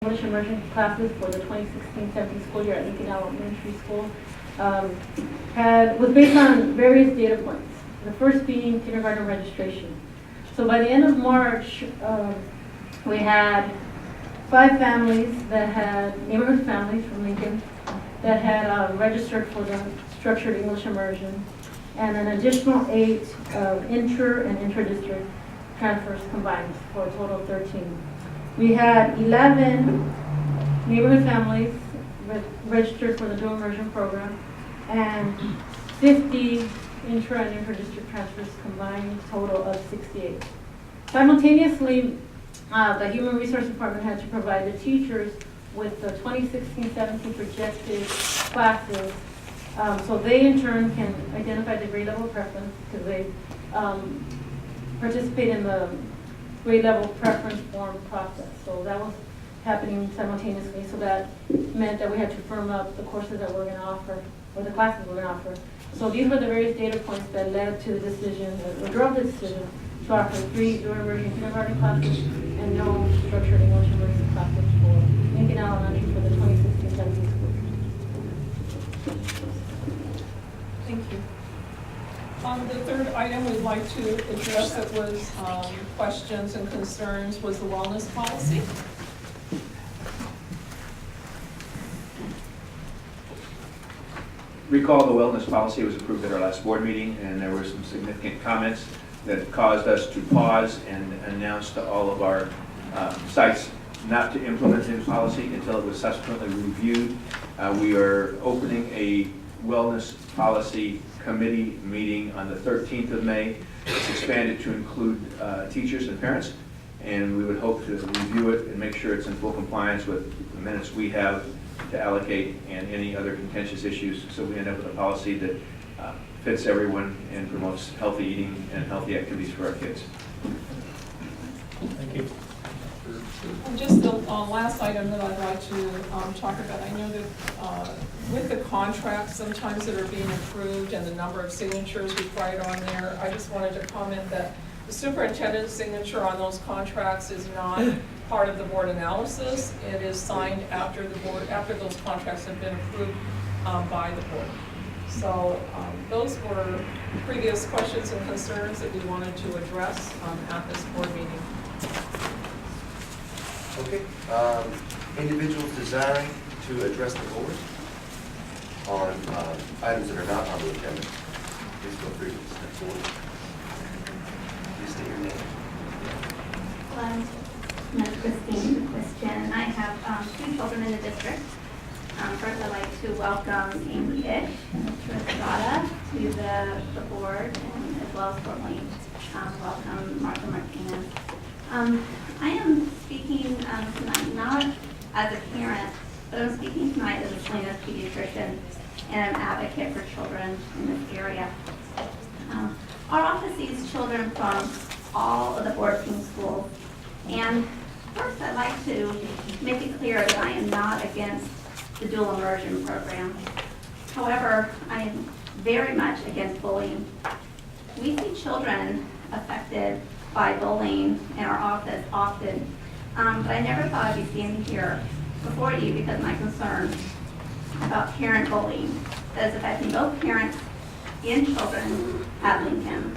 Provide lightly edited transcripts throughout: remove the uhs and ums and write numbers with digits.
English immersion classes for the 2016-17 school year at Lincoln Elementary School was based on various data points. The first being kindergarten registration. So by the end of March, we had 5 families that had, neighborhood families from Lincoln, that had registered for the structured English immersion, and an additional 8 inter and intra-district transfers combined for a total of 13. We had 11 neighborhood families registered for the dual immersion program, and 50 intra and inter-district transfers combined, total of 68. Simultaneously, the Human Resource Department had to provide the teachers with the 2016-17 projected classes, so they in turn can identify the grade level preference because they participate in the grade level preference form process. So that was happening simultaneously, so that meant that we had to firm up the courses that we're going to offer, or the classes we're going to offer. So these were the various data points that led to the decision, or drove the decision, to offer 3 dual immersion kindergarten classes and no structured English immersion classes for Lincoln Elementary for the 2016-17 school year. Thank you. The third item we'd like to address that was questions and concerns was the wellness policy. Recall the wellness policy was approved at our last board meeting, and there were some significant comments that caused us to pause and announce to all of our sites not to implement the policy until it was subsequently reviewed. We are opening a wellness policy committee meeting on the 13th of May. It's expanded to include teachers and parents, and we would hope to review it and make sure it's in full compliance with the minutes we have to allocate and any other contentious issues, so we end up with a policy that fits everyone and promotes healthy eating and healthy activities for our kids. Thank you. And just the last item that I'd like to talk about, I know that with the contracts sometimes that are being approved and the number of signatures required on there, I just wanted to comment that the superintendent's signature on those contracts is not part of the board analysis. It is signed after the board, after those contracts have been approved by the board. So those were previous questions and concerns that we wanted to address at this board meeting. Okay. Individuals desiring to address the board on items that are not on the agenda, please feel free to step forward. Please state your name. Hello, I'm Christine Christian. I have 2 children in the district. First, I'd like to welcome Amy Ish and Estrada to the board, and as well as formally welcome Martha Martinez. I am speaking tonight not as a parent, but I'm speaking tonight as a Salinas pediatrician and an advocate for children in this area. Our office sees children from all of the 14 schools, and first I'd like to make it clear that I am not against the dual immersion program. However, I am very much against bullying. We see children affected by bullying in our office often, but I never thought I'd be standing here before you because of my concern about parent bullying that is affecting both parents and children at Lincoln.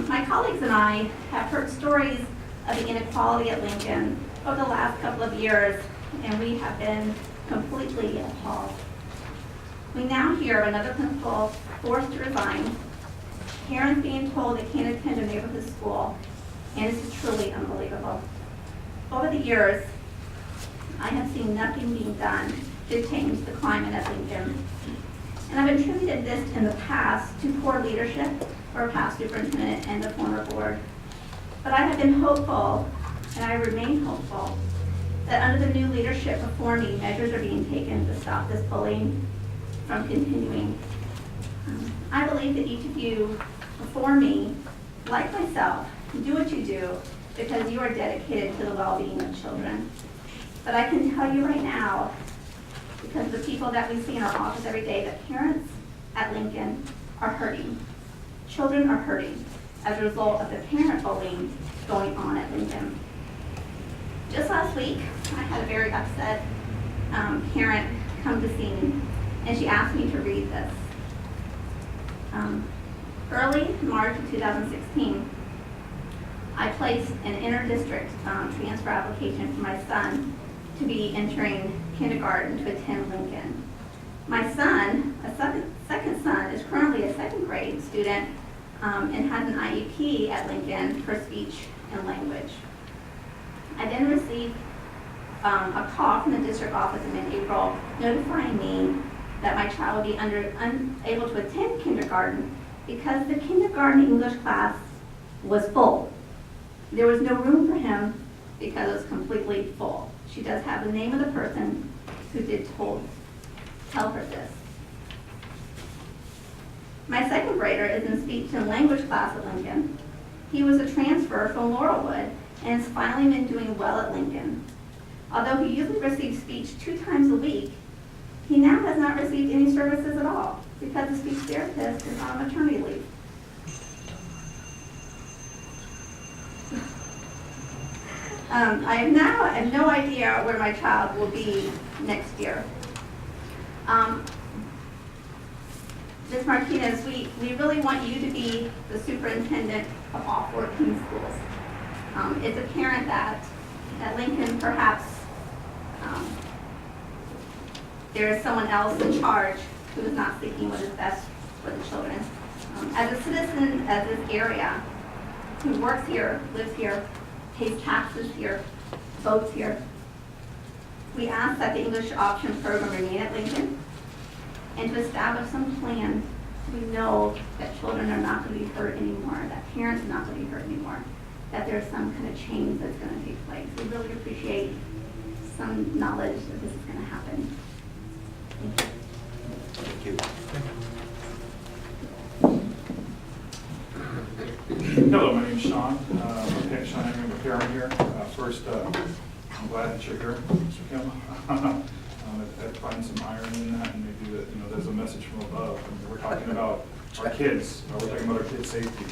My colleagues and I have heard stories of the inequality at Lincoln over the last couple of years, and we have been completely appalled. We now hear of another principal forced to resign, parents being told they can't attend a neighborhood school, and this is truly unbelievable. Over the years, I have seen nothing being done to change the climate at Lincoln. And I've attributed this in the past to poor leadership for a past superintendent and the former board. But I have been hopeful, and I remain hopeful, that under the new leadership before me, measures are being taken to stop this bullying from continuing. I believe that each of you before me, like myself, do what you do because you are dedicated to the well-being of children. But I can tell you right now, because the people that we see in our office every day, that parents at Lincoln are hurting. Children are hurting as a result of the parent bullying going on at Lincoln. Just last week, I had a very upset parent come to see me, and she asked me to read this. Early March of 2016, I placed an inter-district transfer application for my son to be entering kindergarten to attend Lincoln. My son, a second son, is currently a second grade student and has an IEP at Lincoln for speech and language. I then received a call from the district office in mid-April notifying me that my child would be unable to attend kindergarten because the kindergarten English class was full. There was no room for him because it was completely full. She does have the name of the person who did tell her this. My second grader is in speech and language class at Lincoln. He was a transfer from Laurelwood and has finally been doing well at Lincoln. Although he usually receives speech 2 times a week, he now has not received any services at all because the speech therapist is on maternity leave. I have no idea where my child will be next year. Ms. Martinez, we really want you to be the superintendent of all 14 schools. It's apparent that at Lincoln, perhaps there is someone else in charge who is not seeking what is best for the children. As a citizen of this area, who works here, lives here, pays taxes here, votes here, we ask that the English option program remain at Lincoln and to establish some plan so we know that children are not going to be hurt anymore, that parents are not going to be hurt anymore, that there's some kind of change that's going to take place. We really appreciate some knowledge that this is going to happen. Thank you. Hello, my name's Sean. I'm a parent here. First, I'm glad that you're here, Mr. Kim. I find some irony in that, and maybe that there's a message from above. I mean, we're talking about our kids. We're talking about our kids' safety,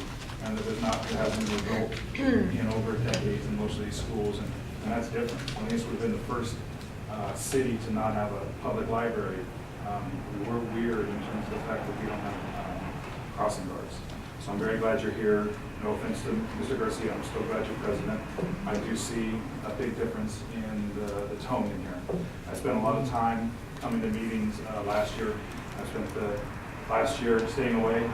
and that there hasn't been a result in over a decade in most of these schools, and that's different. I think this would have been the first city to not have a public library. We're weird in terms of the fact that we don't have crossing guards. So I'm very glad you're here. No offense to Mr. Garcia, I'm still glad you're president. I do see a big difference in the tone in here. I spent a lot of time coming to meetings last year. I spent the last year staying away,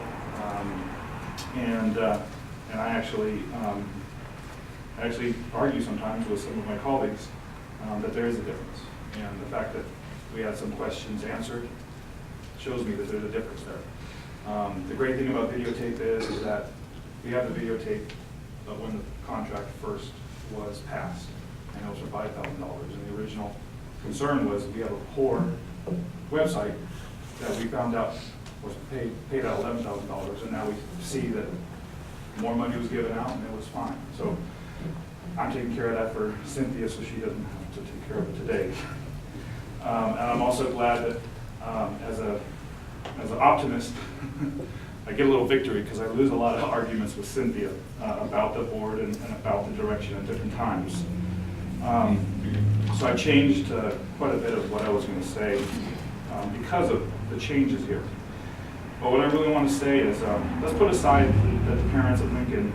and I actually argue sometimes with some of my colleagues that there is a difference. And the fact that we had some questions answered shows me that there's a difference there. The great thing about videotape is that we have the videotape of when the contract first was passed, and it was for $5,000. And the original concern was we have a poor website that we found out was paid out $11,000, and now we see that more money was given out and it was fine. So I'm taking care of that for Cynthia so she doesn't have to take care of it today. And I'm also glad that as an optimist, I get a little victory because I lose a lot of arguments with Cynthia about the board and about the direction at different times. So I changed quite a bit of what I was going to say because of the changes here. But what I really want to say is, let's put aside that the parents of Lincoln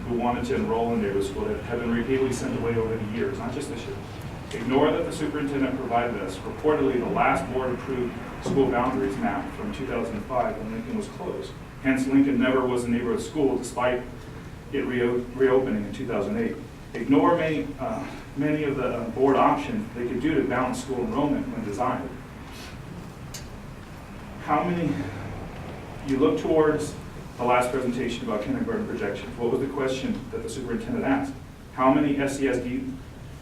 who wanted to enroll in neighborhood school have been repeatedly sent away over the years, not just this year. Ignore that the superintendent provided us reportedly the last board-approved school boundaries map from 2005 when Lincoln was closed. Hence, Lincoln never was a neighborhood school despite it reopening in 2008. Ignore many of the board options they could do to balance school enrollment when designed. You look towards the last presentation about kindergarten projections. What was the question that the superintendent asked? How many SCESD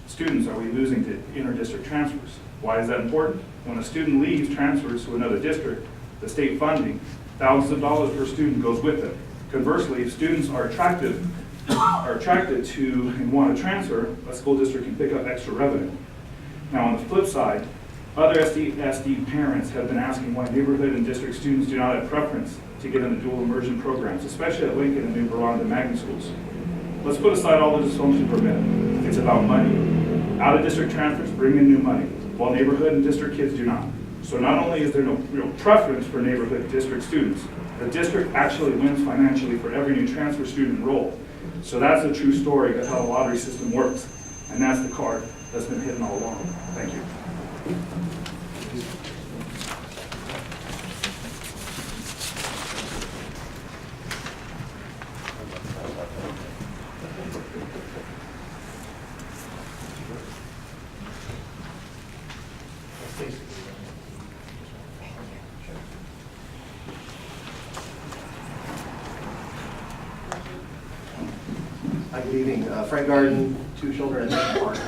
students are we losing to inter-district transfers? Why is that important? When a student leaves, transfers to another district, the state funding, thousands of dollars per student goes with them. Conversely, if students are attracted to and want to transfer, a school district can pick up extra revenue. Now on the flip side, other SCESD parents have been asking why neighborhood and district students do not have preference to get into dual immersion programs, especially at Lincoln and New Vermont and Magnet schools. Let's put aside all the dysfunction for a minute. It's about money. Out-of-district transfers bring in new money, while neighborhood and district kids do not. So not only is there no real preference for neighborhood district students, the district actually wins financially for every new transfer student enrolled. So that's a true story of how the lottery system works. And that's the card that's been hidden all along. Thank you. Hi, good evening. Frank Garden, 2 children in Mission Park.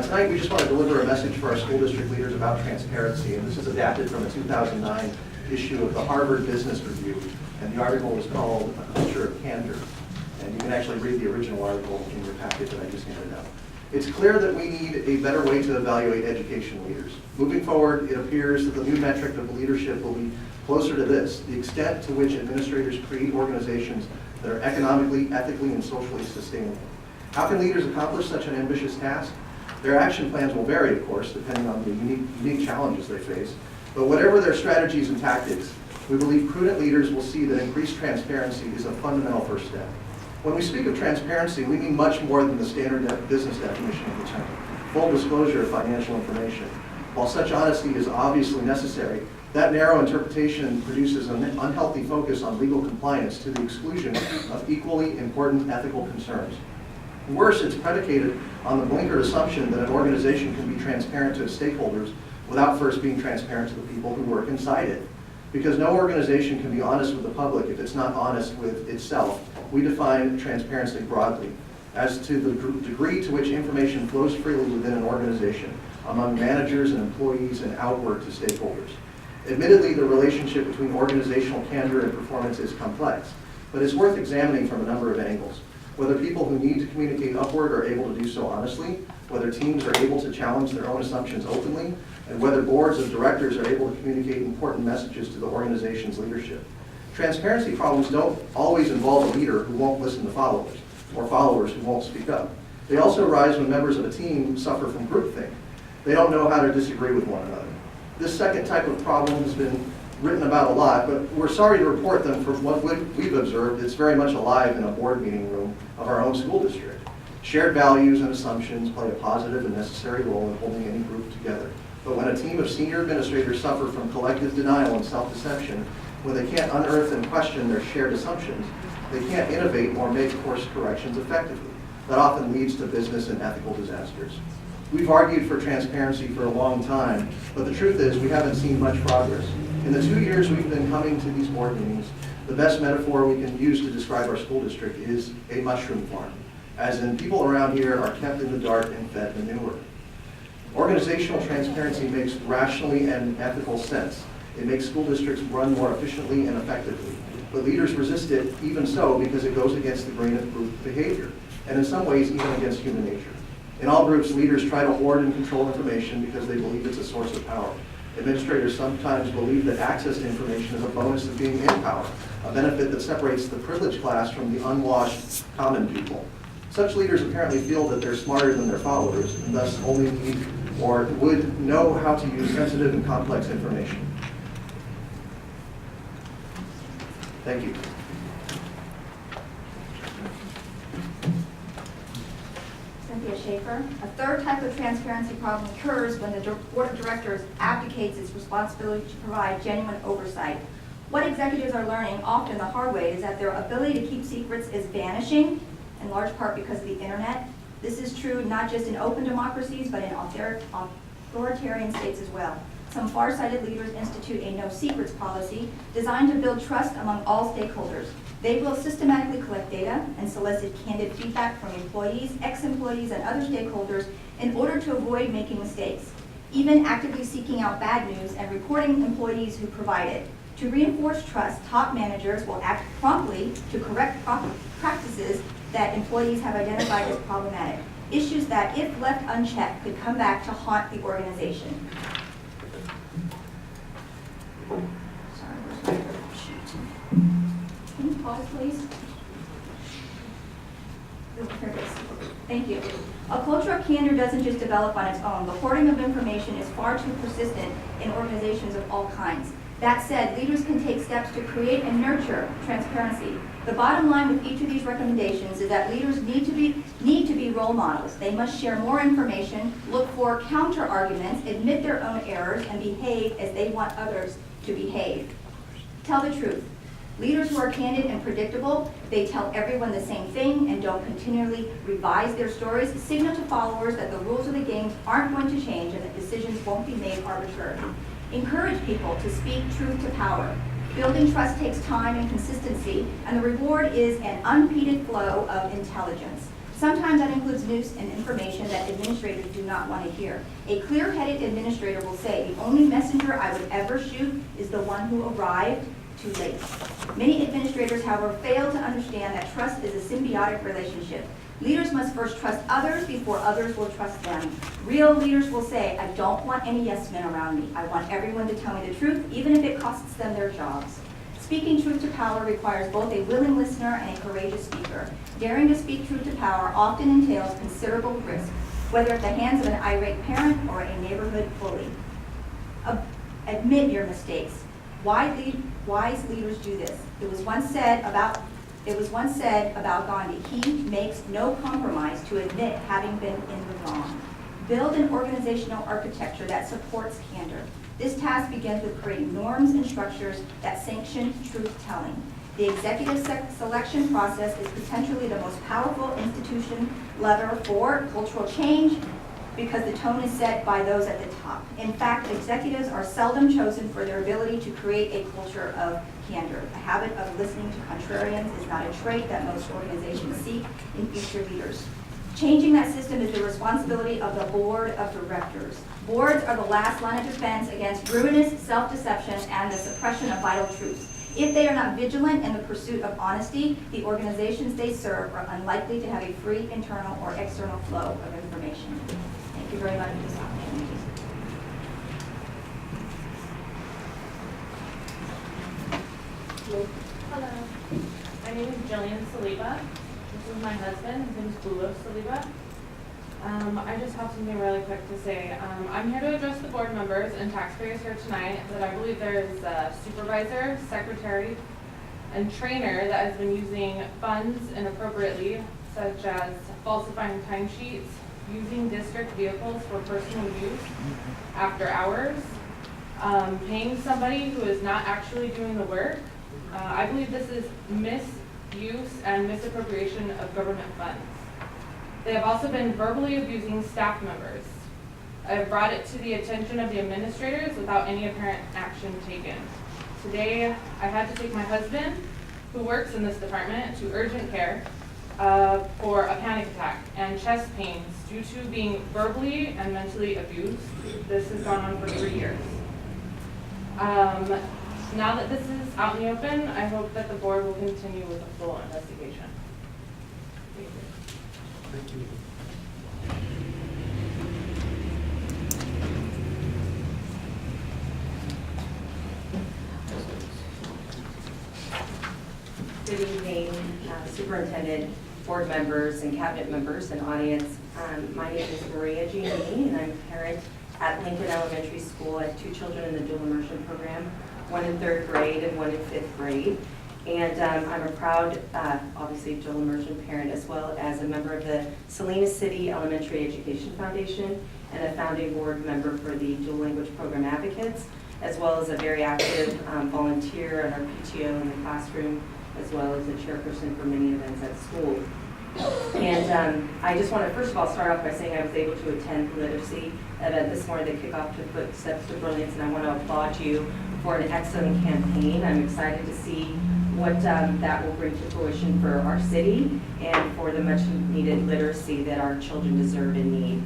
Tonight, we just want to deliver a message for our school district leaders about transparency, and this is adapted from a 2009 issue of the Harvard Business Review, and the article was called A Culture of Candor. And you can actually read the original article in your packet that I just handed out. It's clear that we need a better way to evaluate education leaders. Moving forward, it appears that the new metric of leadership will be closer to this: the extent to which administrators create organizations that are economically, ethically, and socially sustainable. How can leaders accomplish such an ambitious task? Their action plans will vary, of course, depending on the unique challenges they face. But whatever their strategies and tactics, we believe prudent leaders will see that increased transparency is a fundamental first step. When we speak of transparency, we mean much more than the standard business definition of the term: full disclosure of financial information. While such honesty is obviously necessary, that narrow interpretation produces an unhealthy focus on legal compliance to the exclusion of equally important ethical concerns. Worse, it's predicated on the blinkered assumption that an organization can be transparent to its stakeholders without first being transparent to the people who work inside it. Because no organization can be honest with the public if it's not honest with itself, we define transparency broadly as to the degree to which information flows freely within an organization, among managers and employees, and outward to stakeholders. Admittedly, the relationship between organizational candor and performance is complex, but it's worth examining from a number of angles. Whether people who need to communicate upward are able to do so honestly, whether teams are able to challenge their own assumptions openly, and whether boards of directors are able to communicate important messages to the organization's leadership. Transparency problems don't always involve a leader who won't listen to followers, or followers who won't speak up. They also arise when members of a team suffer from groupthink. They don't know how to disagree with one another. This second type of problem has been written about a lot, but we're sorry to report that from what we've observed, it's very much alive in a board meeting room of our own school district. Shared values and assumptions play a positive and necessary role in holding any group together. But when a team of senior administrators suffer from collective denial and self-deception, when they can't unearth and question their shared assumptions, they can't innovate or make course corrections effectively. That often leads to business and ethical disasters. We've argued for transparency for a long time, but the truth is we haven't seen much progress. In the 2 years we've been coming to these board meetings, the best metaphor we can use to describe our school district is a mushroom farm, as in people around here are kept in the dark and fed manure. Organizational transparency makes rationally and ethical sense. It makes school districts run more efficiently and effectively. But leaders resist it even so because it goes against the grain of group behavior, and in some ways even against human nature. In all groups, leaders try to hoard and control information because they believe it's a source of power. Administrators sometimes believe that access to information is a bonus of being in power, a benefit that separates the privileged class from the unwashed common people. Such leaders apparently feel that they're smarter than their followers, and thus only need or would know how to use sensitive and complex information. Thank you. Cynthia Schaefer. A third type of transparency problem occurs when the board of directors abdicates its responsibility to provide genuine oversight. What executives are learning, often the hard way, is that their ability to keep secrets is vanishing, in large part because of the internet. This is true not just in open democracies, but in authoritarian states as well. Some far-sighted leaders institute a no secrets policy designed to build trust among all stakeholders. They will systematically collect data and solicit candid feedback from employees, ex-employees, and other stakeholders in order to avoid making mistakes, even actively seeking out bad news and reporting employees who provide it. To reinforce trust, top managers will act promptly to correct practices that employees have identified as problematic, issues that, if left unchecked, could come back to haunt the organization. Sorry, where's my sheet? Can you pause, please? Here it is. Thank you. A culture of candor doesn't just develop on its own. The hoarding of information is far too persistent in organizations of all kinds. That said, leaders can take steps to create and nurture transparency. The bottom line with each of these recommendations is that leaders need to be role models. They must share more information, look for counter arguments, admit their own errors, and behave as they want others to behave. Tell the truth. Leaders who are candid and predictable, they tell everyone the same thing and don't continually revise their stories, signal to followers that the rules of the game aren't going to change and that decisions won't be made arbitrarily. Encourage people to speak truth to power. Building trust takes time and consistency, and the reward is an unimpeded flow of intelligence. Sometimes that includes news and information that administrators do not want to hear. A clear-headed administrator will say, the only messenger I would ever shoot is the one who arrived too late. Many administrators, however, fail to understand that trust is a symbiotic relationship. Leaders must first trust others before others will trust them. Real leaders will say, I don't want any yes men around me. I want everyone to tell me the truth, even if it costs them their jobs. Speaking truth to power requires both a willing listener and a courageous speaker. Daring to speak truth to power often entails considerable risk, whether at the hands of an irate parent or a neighborhood bully. Admit your mistakes. Wise leaders do this. It was once said about Gandhi, he makes no compromise to admit having been in the wrong. Build an organizational architecture that supports candor. This task begins with creating norms and structures that sanction truth-telling. The executive selection process is potentially the most powerful institution lever for cultural change because the tone is set by those at the top. In fact, executives are seldom chosen for their ability to create a culture of candor. The habit of listening to contrarians is not a trait that most organizations seek in future leaders. Changing that system is the responsibility of the board of directors. Boards are the last line of defense against ruinous self-deception and the suppression of vital truths. If they are not vigilant in the pursuit of honesty, the organizations they serve are unlikely to have a free internal or external flow of information. Thank you very much for this opportunity. Hello. My name is Jillian Saliba. This is my husband. His name is Bulo Saliba. I just have something really quick to say. I'm here to address the board members and taxpayers here tonight that I believe there is a supervisor, secretary, and trainer that has been using funds inappropriately, such as falsifying timesheets, using district vehicles for personal use after hours, paying somebody who is not actually doing the work. I believe this is misuse and misappropriation of government funds. They have also been verbally abusing staff members. I have brought it to the attention of the administrators without any apparent action taken. Today, I had to take my husband, who works in this department, to urgent care for a panic attack and chest pains due to being verbally and mentally abused. This has gone on for 3 years. Now that this is out in the open, I hope that the board will continue with a full investigation. Thank you. Good evening, Superintendent, board members, and cabinet members and audience. My name is Maria Giannini, and I'm a parent at Lincoln Elementary School. I have 2 children in the dual immersion program, one in 3rd grade and one in 5th grade. And I'm a proud, obviously, dual immersion parent, as well as a member of the Salinas City Elementary Education Foundation and a founding board member for the Dual Language Program Advocates, as well as a very active volunteer at our PTO in the classroom, as well as a chairperson for many events at school. And I just want to first of all start off by saying I was able to attend the literacy event this morning to kick off the Footsteps to Brilliance, and I want to applaud you for an excellent campaign. I'm excited to see what that will bring to fruition for our city and for the much needed literacy that our children deserve and need.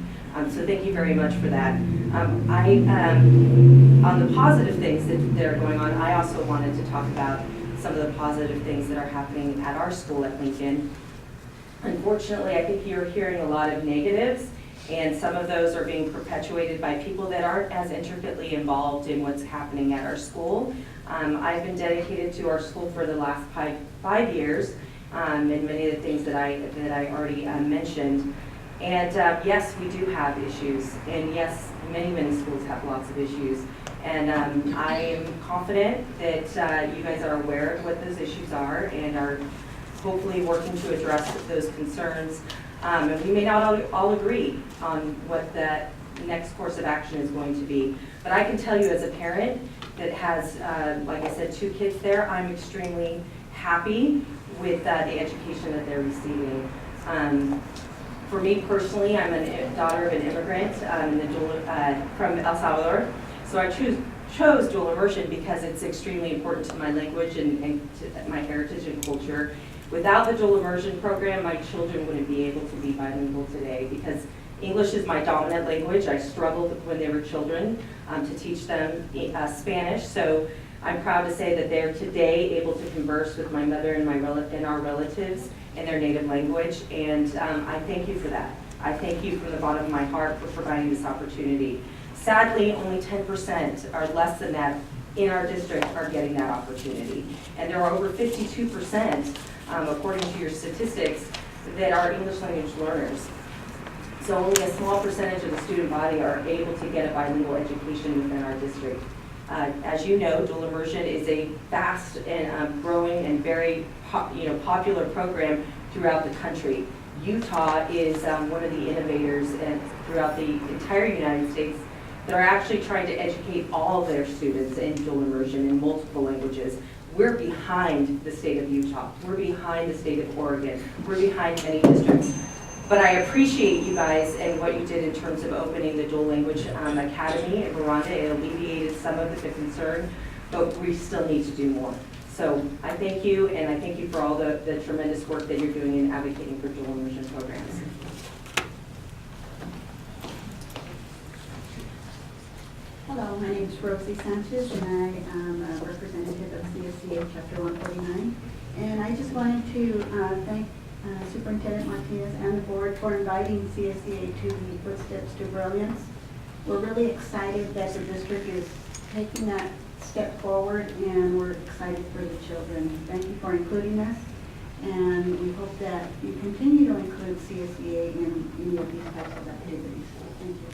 So thank you very much for that. On the positive things that are going on, I also wanted to talk about some of the positive things that are happening at our school at Lincoln. Unfortunately, I think you're hearing a lot of negatives, and some of those are being perpetuated by people that aren't as intricately involved in what's happening at our school. I've been dedicated to our school for the last five years, and many of the things that I already mentioned. And yes, we do have issues, and yes, many schools have lots of issues. And I am confident that you guys are aware of what those issues are and are hopefully working to address those concerns. And we may not all agree on what the next course of action is going to be. But I can tell you as a parent that has, like I said, 2 kids there, I'm extremely happy with the education that they're receiving. For me personally, I'm a daughter of an immigrant from El Salvador. So I chose dual immersion because it's extremely important to my language and to my heritage and culture. Without the dual immersion program, my children wouldn't be able to be bilingual today because English is my dominant language. I struggled when they were children to teach them Spanish. So I'm proud to say that they're today able to converse with my mother and our relatives in their native language. And I thank you for that. I thank you from the bottom of my heart for providing this opportunity. Sadly, only 10% or less than that in our district are getting that opportunity. And there are over 52%, according to your statistics, that are English language learners. So only a small percentage of the student body are able to get a bilingual education within our district. As you know, dual immersion is a vast and growing and very popular program throughout the country. Utah is one of the innovators throughout the entire United States that are actually trying to educate all of their students in dual immersion in multiple languages. We're behind the state of Utah. We're behind the state of Oregon. We're behind many districts. But I appreciate you guys and what you did in terms of opening the dual language academy in Miranda. It alleviated some of the concern, but we still need to do more. So I thank you, and I thank you for all the tremendous work that you're doing in advocating for dual immersion programs. Hello, my name is Rosie Sanchez, and I am a representative of CSCA Chapter 149. And I just wanted to thank Superintendent Martinez and the board for inviting CSCA to the Footsteps to Brilliance. We're really excited that the district is taking that step forward, and we're excited for the children. Thank you for including us, and we hope that you continue to include CSCA in any of these types of activities. Thank you.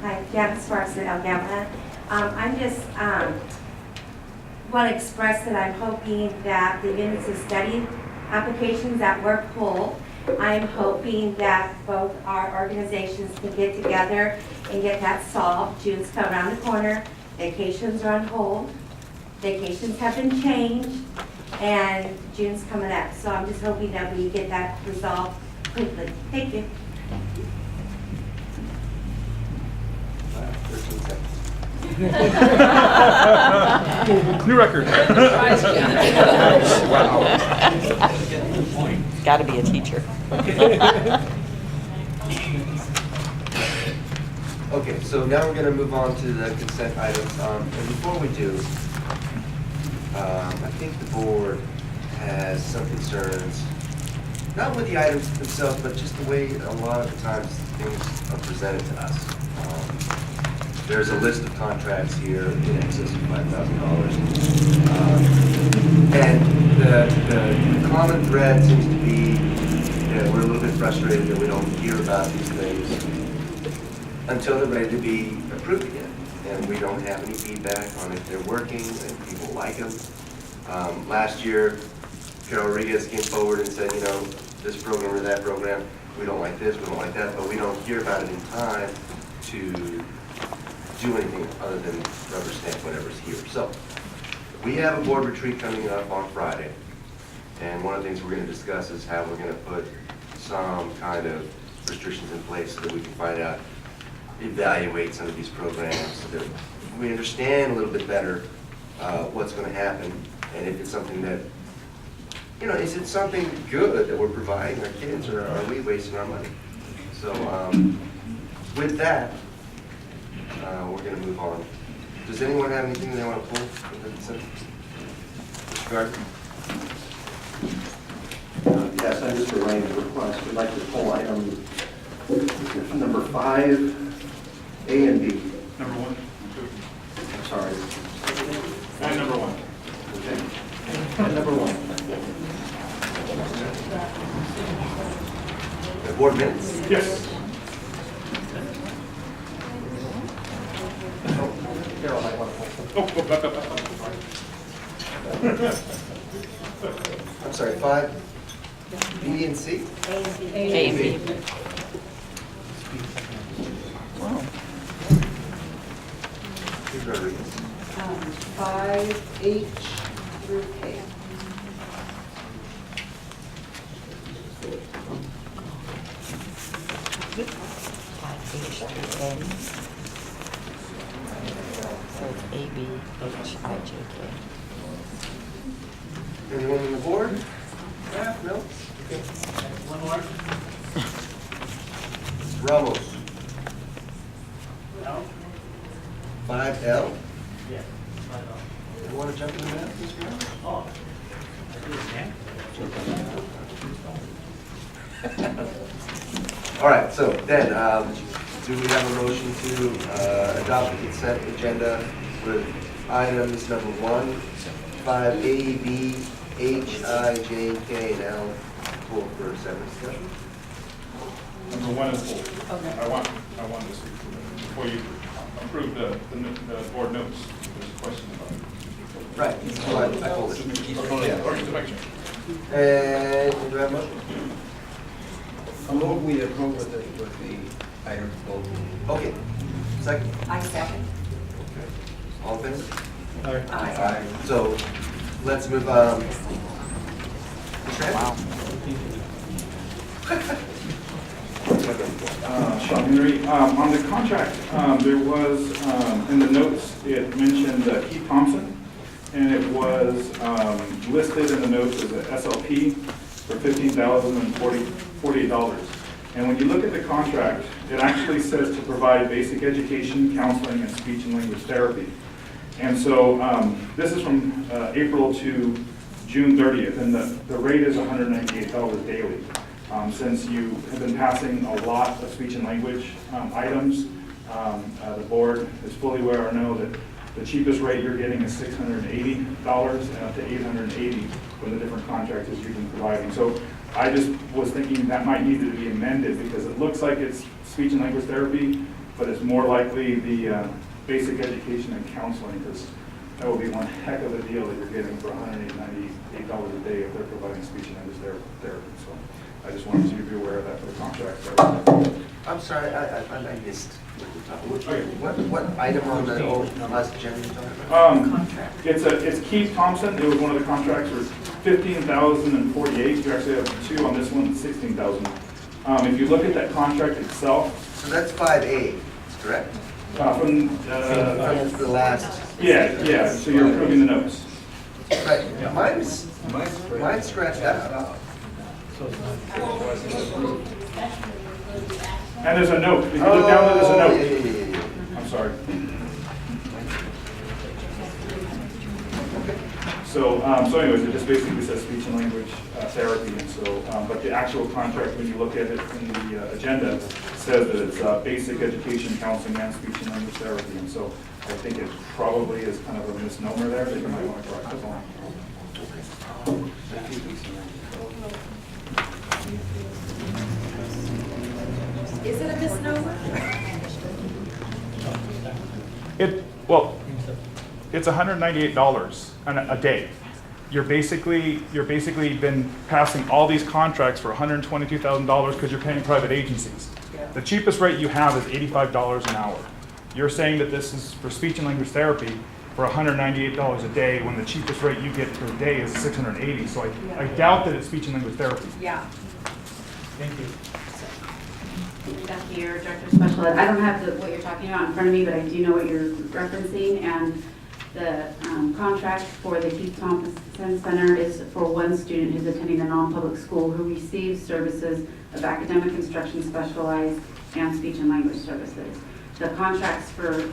Hi, Gabby Sparks at Alabama. I'm just want to express that I'm hoping that the units of study applications that were pulled, I'm hoping that both our organizations can get together and get that solved. June's come around the corner. Vacations are on hold. Vacations have been changed, and June's coming up. So I'm just hoping that we get that resolved quickly. Thank you. 13 seconds. New record. Got to be a teacher. Okay, so now we're going to move on to the consent items. And before we do, I think the board has some concerns, not with the items themselves, but just the way a lot of the times things are presented to us. There's a list of contracts here in excess of $5,000. And the common thread seems to be that we're a little bit frustrated that we don't hear about these things until they're ready to be approved again. And we don't have any feedback on if they're working and people like them. Last year, Carol Rodriguez came forward and said, you know, this program or that program, we don't like this, we don't like that, but we don't hear about it in time to do anything other than rubber stamp whatever's here. So we have a board retreat coming up on Friday, and one of the things we're going to discuss is how we're going to put some kind of restrictions in place so that we can find out, evaluate some of these programs so that we understand a little bit better what's going to happen, and if it's something that, you know, is it something good that we're providing our kids, or are we wasting our money? So with that, we're going to move on. Does anyone have anything they want to pull from the consent? Mr. Gardner? Yes, I just related the request. We'd like to pull item number 5, A and B. Number 1, 2. I'm sorry. board minutes. Yes. Carol might want to hold. I'm sorry, 5, B and C? A and B. Who's Rodriguez? 5H through K. So it's A, B, H, I, J, K. Anyone on the board? Yeah, no? Okay. One more. Mr. Ramos? No? 5L? Yeah. You want to jump in the math, Mr. Ramos? Oh. I do it again? All right, so then, do we have a motion to adopt the consent agenda with items number 1, 5A, B, H, I, J, K, and L, pulled for a separate discussion? Number 1 is full. Okay. I want to speak to it before you approve the board notes. There's a question about it. Right, so I pulled it. Okay, or to make sure. And do we have a motion? I move we approve with the items pulled. Okay, second. I second. All in favor? Aye. Aye. So, let's move, Wow. Sean Henry, on the contract, there was, in the notes, it mentioned Keith Thompson, and it was listed in the notes as a SLP for $15,048. And when you look at the contract, it actually says to provide basic education, counseling, and speech and language therapy. And so this is from April to June 30th, and the rate is $198 daily. Since you have been passing a lot of speech and language items, the board is fully aware or know that the cheapest rate you're getting is $680 and up to $880 for the different contractors you've been providing. So I just was thinking that might need to be amended because it looks like it's speech and language therapy, but it's more likely the basic education and counseling, because that will be one heck of a deal that you're getting for $198 a day if they're providing speech and language therapy. So I just wanted you to be aware of that for the contract. I'm sorry, I missed what you're talking about. What item on the last agenda you're talking about? It's Keith Thompson. It was one of the contracts for $15,048. You actually have 2 on this one, $16,000. If you look at that contract itself, So that's 5A, correct? from From the last. yeah. So you're approving the notes. Right, mine's scratched out. And there's a note. If you look down there, there's a note. Yeah. I'm sorry. So anyways, it just basically says speech and language therapy, and so, but the actual contract, when you look at it in the agenda, says that it's basic education, counseling, and speech and language therapy, and so I think it probably is kind of a misnomer there that you might want to correct that one. Is it a misnomer? It's $198 a day. You're basically been passing all these contracts for $122,000 because you're paying private agencies. The cheapest rate you have is $85 an hour. You're saying that this is for speech and language therapy for $198 a day when the cheapest rate you get per day is $680. So I doubt that it's speech and language therapy. Yeah. Thank you. Becky, your Director of Special Ed. I don't have what you're talking about in front of me, but I do know what you're referencing. And the contract for the Keith Thompson Center is for one student who's attending a non-public school who receives services of academic instruction specialized and speech and language services. The contracts for the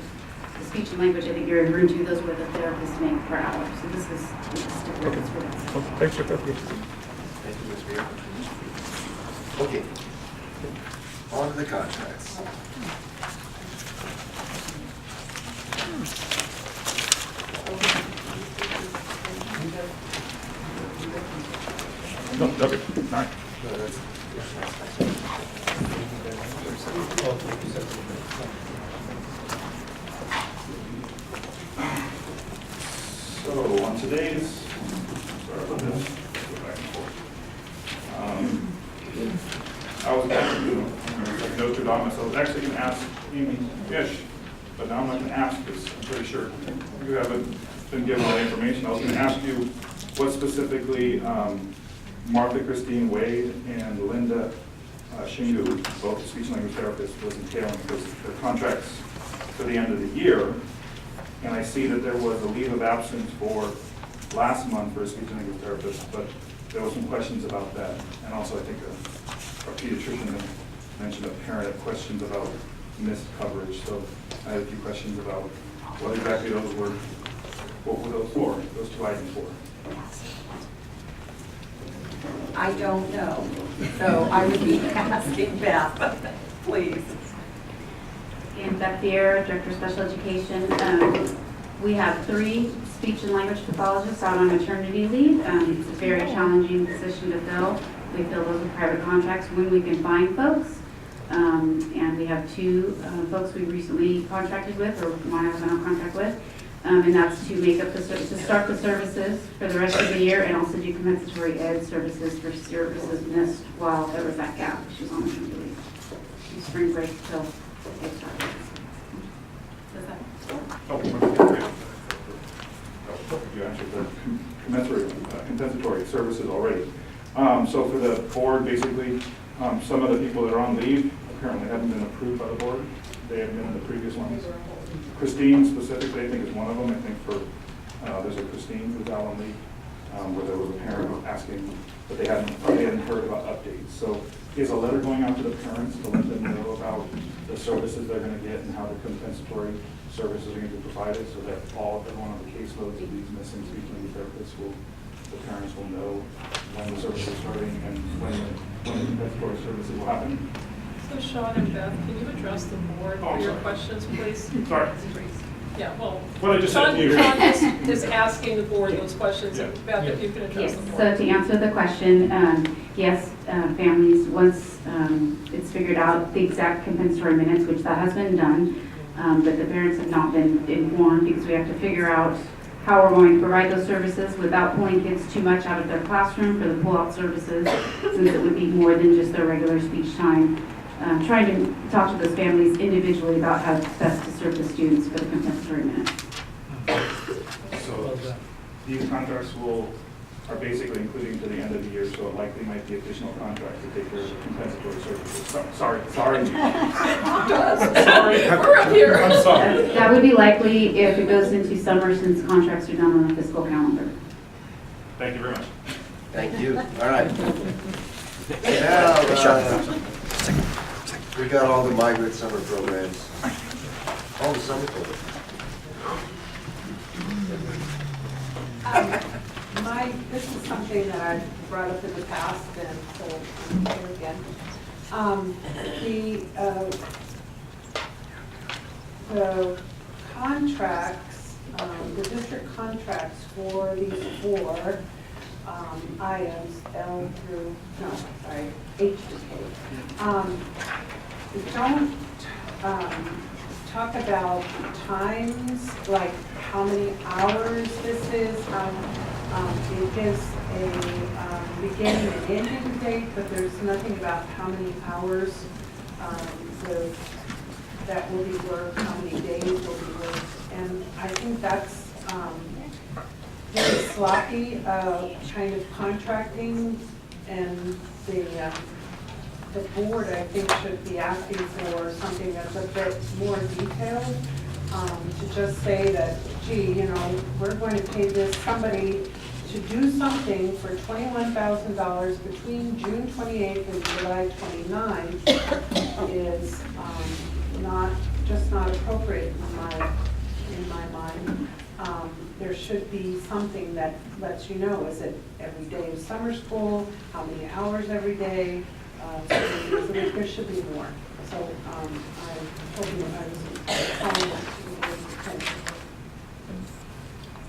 speech and language, I think you're referring to, those were the therapists make per hour. So this is stipulated for this. Thanks for clarification. Thank you, Ms. Beer. Okay. On to the contracts. No, okay, all right. No, that's- So on today's, sorry about this, go back and forth. I was actually, like Notre Dame, so I was actually going to ask Amy Ish, but now I'm not going to ask because I'm pretty sure you haven't been given all the information. I was going to ask you what specifically Martha Christine Wade and Linda Shingu, both speech and language therapists, was entailing, because their contracts for the end of the year. And I see that there was a leave of absence for last month for a speech and language therapist, but there were some questions about that. And also I think our pediatrician had mentioned a parent had questions about missed coverage. So I had a few questions about what exactly those were, what were those for, those two items for. I don't know, so I would be asking Beth, please. And Beth Beer, Director of Special Education. We have 3 speech and language pathologists out on maternity leave. It's a very challenging position to fill. We fill those with private contracts when we can find folks. And we have 2 folks we recently contracted with, or one I was on a contract with. And that's to make up the to start the services for the rest of the year, and also do compensatory ed services for services missed while there was that gap. She was on maternity leave. From spring break till they started. Does that? You answered the compensatory services already. So for the board, basically, some of the people that are on leave apparently haven't been approved by the board. They have been in the previous ones. Christine specifically, I think, is one of them. I think for, there's a Christine who's out on leave, where there was a parent asking, but they hadn't heard about updates. So is a letter going out to the parents to let them know about the services they're going to get and how the compensatory services are going to be provided, so that everyone on the caseloads of these missing speech language therapists the parents will know when the service is starting and when the compensatory services will happen? So Sean and Beth, can you address the board for your questions, please? Sorry. Yeah, well, What I just said Sean to you. is asking the board those questions, and Beth, if you can address Yes, the board. so to answer the question, yes, families, once it's figured out the exact compensatory minutes, which that has been done, but the parents have not been informed because we have to figure out how we're going to provide those services without pulling kids too much out of their classroom for the pull-out services, since it would be more than just their regular speech time. Trying to talk to those families individually about how best to serve the students for the compensatory minutes. So these contracts are basically including to the end of the year, so it likely might be additional contracts to take care of the compensatory services. Sorry. Sorry. We're up here. I'm sorry. That would be likely if it goes into summer, since contracts are done on a fiscal calendar. Thank you very much. Thank you. All right. Now, we got all the migrant summer programs, all the summer programs. This is something that I've brought up in the past, and so I'm here again. The contracts, the district contracts for these 4 items, H to K, don't talk about times, like how many hours this is. It gives a beginning and ending date, but there's nothing about how many hours that will be worked, how many days will be worked. And I think that's very sloppy kind of contracting, and the board, I think, should be asking for something that's a bit more detailed, to just say that, gee, we're going to pay somebody to do something for $21,000 between June 28th and July 29th is not appropriate in my mind. There should be something that lets you know, is it every day of summer school, how many hours every day? So there should be more. So I hope I was calling that to the board's attention.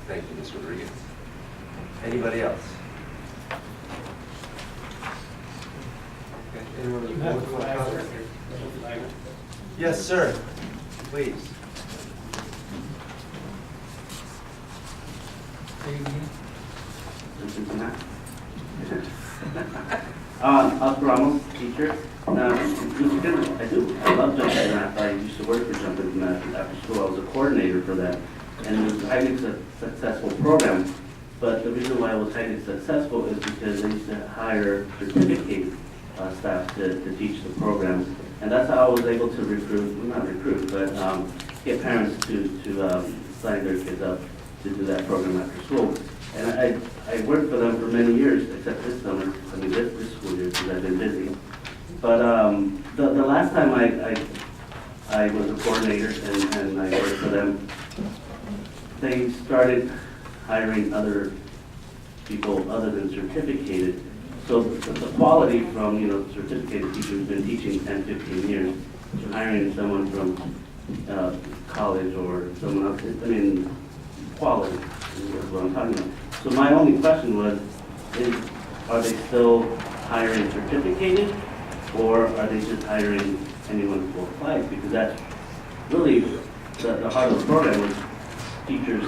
Thank you, Ms. Rodriguez. Anybody else? Okay. member of the You have board the want to flag. comment? The flag. Yes, sir. Please. Oscar Ramos, teacher. Mr. Gibbons, I love jumping math. I used to work for jumping math after school. I was a coordinator for that. And it was a highly successful program. But the reason why it was highly successful is because they used to hire certificate staff to teach the program. And that's how I was able to recruit, well, not recruit, but get parents to sign their kids up to do that program after school. And I worked for them for many years, except this summer, this school year, because I've been busy. But the last time I was a coordinator and I worked for them, they started hiring other people other than certificated. So the quality from, certificated teachers who've been teaching 10, 15 years to hiring someone from college or someone else, quality is what I'm talking about. So my only question was, are they still hiring certificated, or are they just hiring anyone who applies? Because that's really the heart of the program is teachers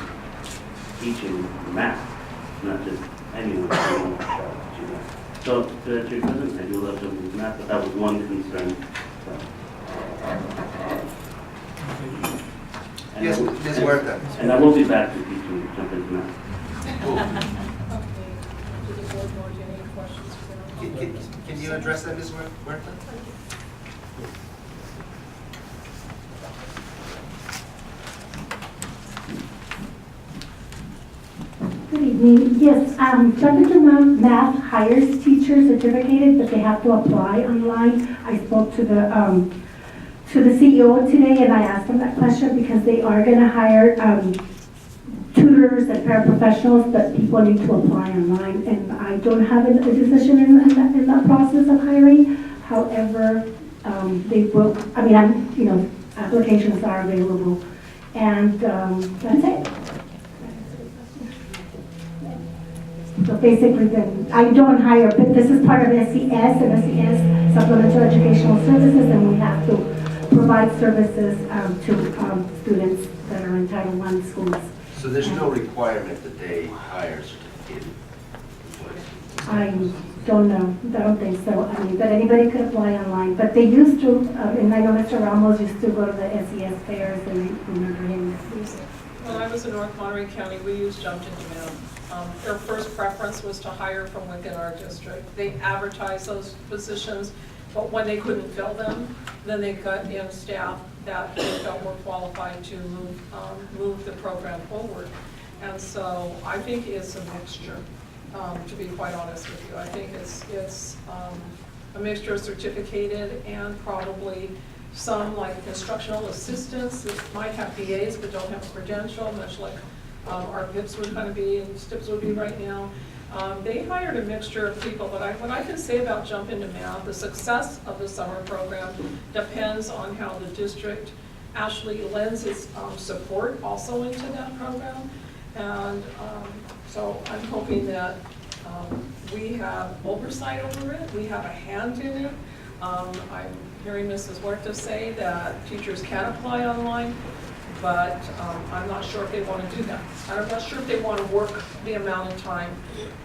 teaching math, not just anyone teaching math. So to answer your question, I do love jumping math, but that was one concern. And Yes, Ms. Huerta. And I will be back to teaching jumping math. Okay. Do the board want any questions for Can you address that, Ms. Huerta? Good evening. Yes, Temperature Math hires teachers certificated, but they have to apply online. I spoke to the CEO today, and I asked them that question because they are going to hire tutors and paraprofessionals, but people need to apply online. And I don't have a decision in that process of hiring. However, they will. Applications are available, and that's it. So basically, then I don't hire, but this is part of SCES, and SCES Supplemental Educational Services, and we have to provide services to students that are in Title I schools. So there's no requirement that they hire certificated employees? I don't know. I don't think so. But anybody could apply online. But they used to, and I know Mr. Ramos used to go to the SCES fairs, and I remember him. When I was in North Monterey County, we used Jumped Into Math. Their first preference was to hire from within our district. They advertised those positions, but when they couldn't fill them, then they got in staff that they felt were qualified to move the program forward. And so I think it's a mixture, to be quite honest with you. I think it's a mixture of certificated and probably some like instructional assistants that might have BAs but don't have a credential, much like our PIPs would kind of be and STIPs would be right now. They hired a mixture of people, but what I can say about Jump Into Math, the success of the summer program depends on how the district actually lends its support also into that program. And so I'm hoping that we have oversight over it, we have a hand in it. I'm hearing Mrs. Huerta say that teachers can apply online, but I'm not sure if they want to do that. I'm not sure if they want to work the amount of time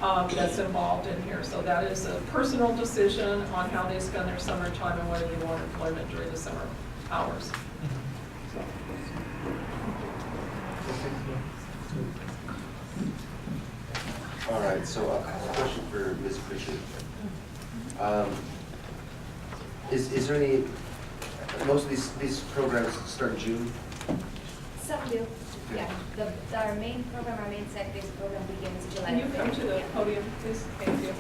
that's involved in here. So that is a personal decision on how they spend their summer time and whether they want employment during the summer hours. All right, so a question for Ms. Pritchard. Is there any, most of these programs start in June? Some do, yeah. Our main program, our main site-based program begins July. Can you come to the podium, please? Thank you.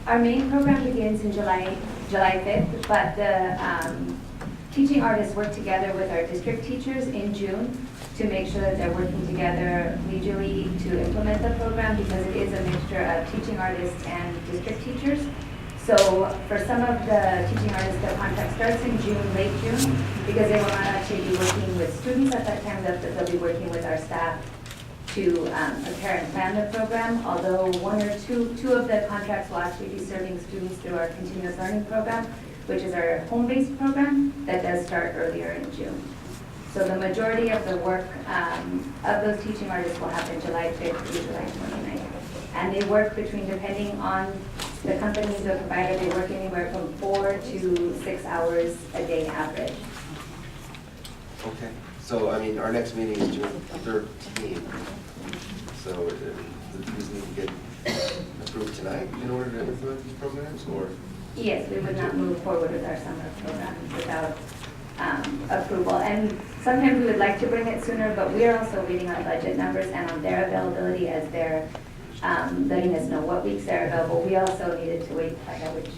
Our main program begins in July 5th, but the teaching artists work together with our district teachers in June to make sure that they're working together legally to implement the program, because it is a mixture of teaching artists and district teachers. So for some of the teaching artists, the contract starts in June, late June, because they will not actually be working with students at that time, they'll be working with our staff to prepare and plan the program, although two of the contracts will actually be serving students through our continuous learning program, which is our home-based program that does start earlier in June. So the majority of the work of those teaching artists will happen July 5th through July 29th. And they work between, depending on the companies or provider, they work anywhere from 4 to 6 hours a day average. Okay, so, I mean, our next meeting is June 13th. So, these need to get approved tonight in order to implement these programs, or? Yes, we would not move forward with our summer program without approval. And sometimes we would like to bring it sooner, but we are also waiting on budget numbers and on their availability as they're letting us know what weeks they're available. We also needed to wait to find out which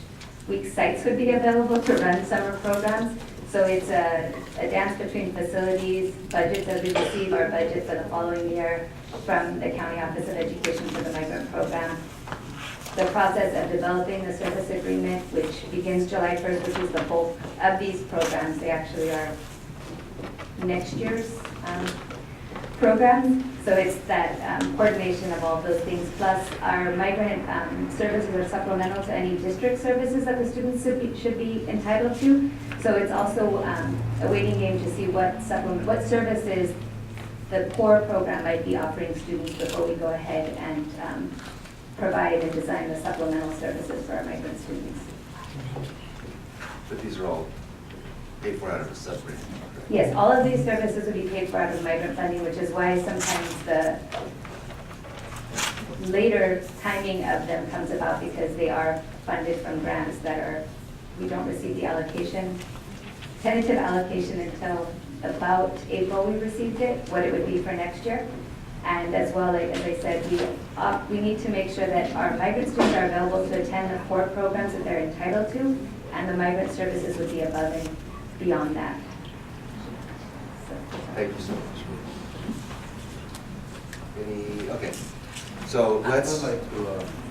week sites would be available to run summer programs. So it's a dance between facilities, budgets as we receive our budget for the following year from the County Office of Education for the Migrant Program. The process of developing the service agreement, which begins July 1st, which is the bulk of these programs. They actually are next year's programs. So it's that coordination of all those things, plus our migrant services are supplemental to any district services that the students should be entitled to. So it's also a waiting game to see what services the core program might be offering students before we go ahead and provide and design the supplemental services for our migrant students. But these are all paid for out of a separate. Yes, all of these services will be paid for out of migrant funding, which is why sometimes the later timing of them comes about, because they are funded from grants that we don't receive the allocation, tentative allocation until about April we received it, what it would be for next year. And as well, as I said, we need to make sure that our migrant students are available to attend the core programs that they're entitled to, and the migrant services would be above and beyond that. Thank you so much. Okay, so let's. I'd like to,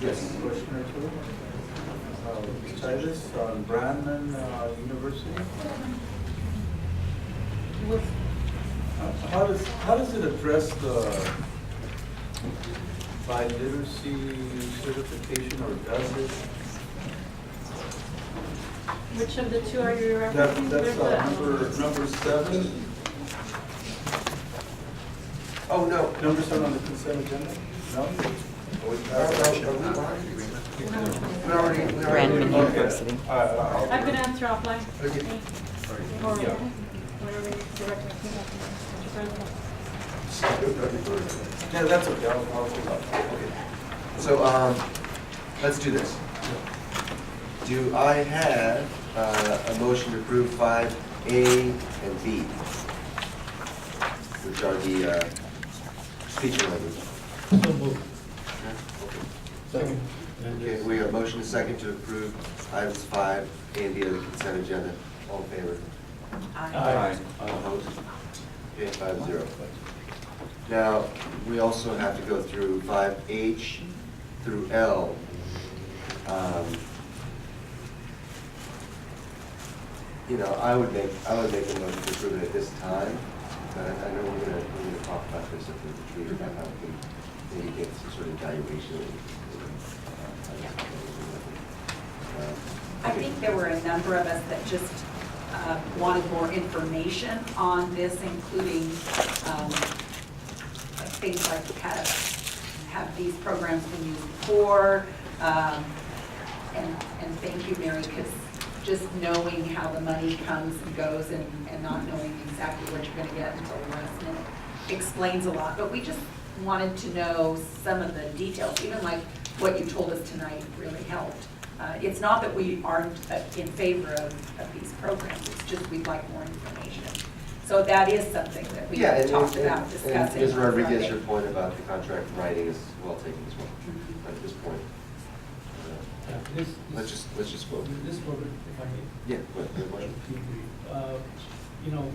yes. ask a question or two. Try this on Brandman University. How does it address the biliteracy certification, or does it? Which of the two are you referencing? That's number 7. Oh, no. Number 7 on the consent agenda? No? Brandman University. I could answer offline. Okay. Or Yeah. whenever you direct me to Yeah, that's okay. I'll hold up. Okay. So, let's do this. Do I have a motion to approve 5A and B, which are the speech and language? So moved. Second. Okay, we have a motion and second to approve items 5A and B of the consent agenda. All in favor? Aye. All opposed? Okay, 5-0. Now, we also have to go through 5H through L. You know, I would make a motion to approve it at this time, but I know we're gonna talk about this at the retreat, about how we can maybe get some sort of evaluation. I think there were a number of us that just wanted more information on this, including things like have these programs been used before, and thank you, Mary, because just knowing how the money comes and goes and not knowing exactly what you're going to get until the last minute explains a lot. But we just wanted to know some of the details, even like what you told us tonight really helped. It's not that we aren't in favor of these programs, it's just we'd like more information. So that is something that we talked about discussing. And Ms. Rodriguez, your point about the contract writing is well taken as well. At this point, let's just vote. This program, if I may. Yeah, go ahead. You know,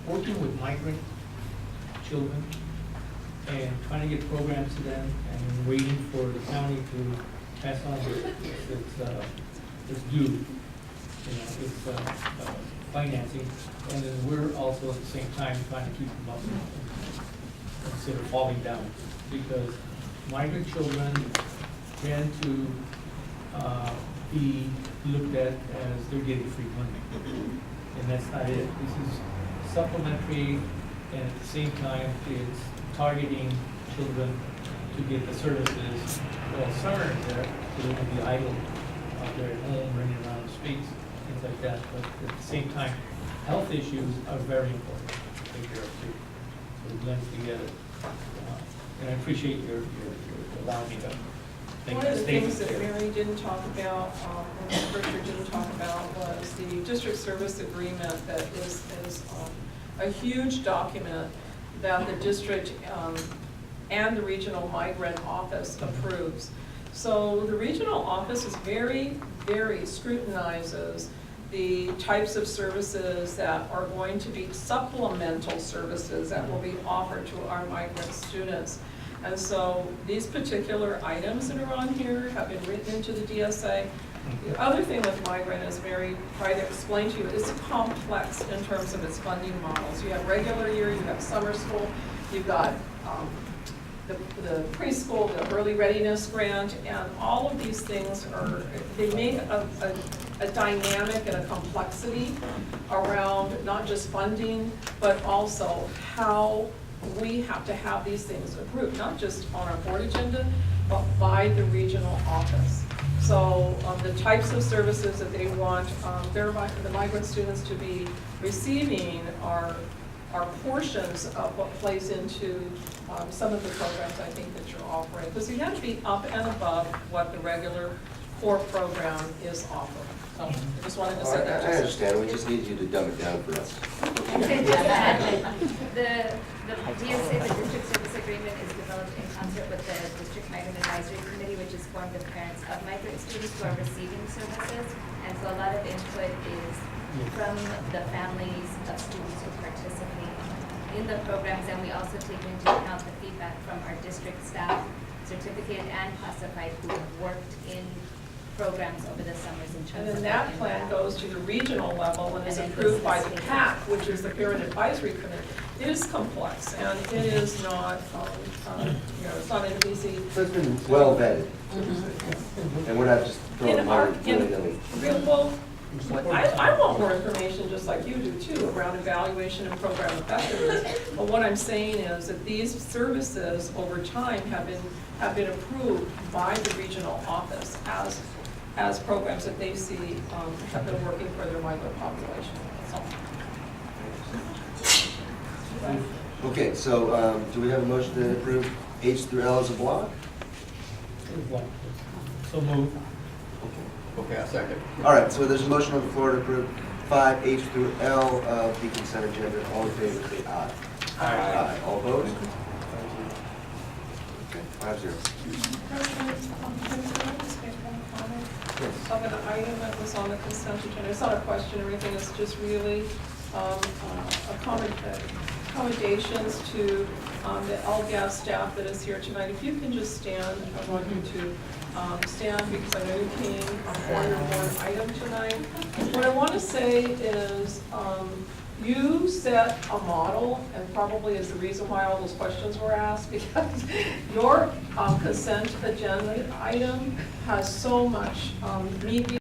working with migrant children and trying to get programs to them and waiting for the county to pass on it's due. You know, it's financing, and then we're also at the same time trying to keep them up. instead of falling down. Because migrant children tend to be looked at as they're getting free money. And that's not it. This is supplementary, and at the same time, it's targeting children to get the services while summer is there, so they won't be idle out there at home, running around the streets, things like that. But at the same time, health issues are very important to take care of too. So it blends together. And I appreciate your allowing me to make One that of the statement things that here. Mary didn't talk about, and Richard didn't talk about, was the district service agreement that is a huge document that the district and the regional migrant office approves. So the regional office is very scrutinizes the types of services that are going to be supplemental services that will be offered to our migrant students. And so these particular items that are on here have been written into the DSA. The other thing with Migrant, as Mary tried to explain to you, it's complex in terms of its funding models. You have regular year, you have summer school, you've got the preschool, the early readiness grant, and all of these things they make a dynamic and a complexity around not just funding, but also how we have to have these things approved, not just on our board agenda, but by the regional office. So the types of services that they want the migrant students to be receiving are portions of what plays into some of the programs I think that you're offering. Because you have to be up and above what the regular core program is offering. So I just wanted to say that. I understand, we just need you to dumb it down for us. The DSA, the District Service Agreement, is developed in concert with the District Migrant Advisory Committee, which is formed of parents of migrant students who are receiving services. And so a lot of input is from the families of students who participate in the programs. And we also take into account the feedback from our district staff, certificated and classified, who have worked in programs over the summers in terms of. And then that plan goes to the regional level and is approved by the PAC, which is the Parent Advisory Committee. It is complex, and it is not, it's not an easy. So it's been well vetted, and we're not just throwing money willy-nilly. I want more information, just like you do too, around evaluation and program effectiveness. But what I'm saying is that these services over time have been approved by the regional office as programs that they see have been working for their migrant population. Okay, so do we have a motion to approve H through L as a block? So move. Okay, I'll second. All right, so there's a motion on the floor to approve 5H through L of the consent agenda. All in favor, say aye. Aye. All opposed? Okay, 5-0. Of an item that was on the consent agenda. It's not a question or anything, it's just really accommodations to the LGAS staff that is here tonight. If you can just stand, I want you to stand because I know you came for your one item tonight. What I want to say is you set a model, and probably is the reason why all those questions were asked, because your consent agenda item has so much meat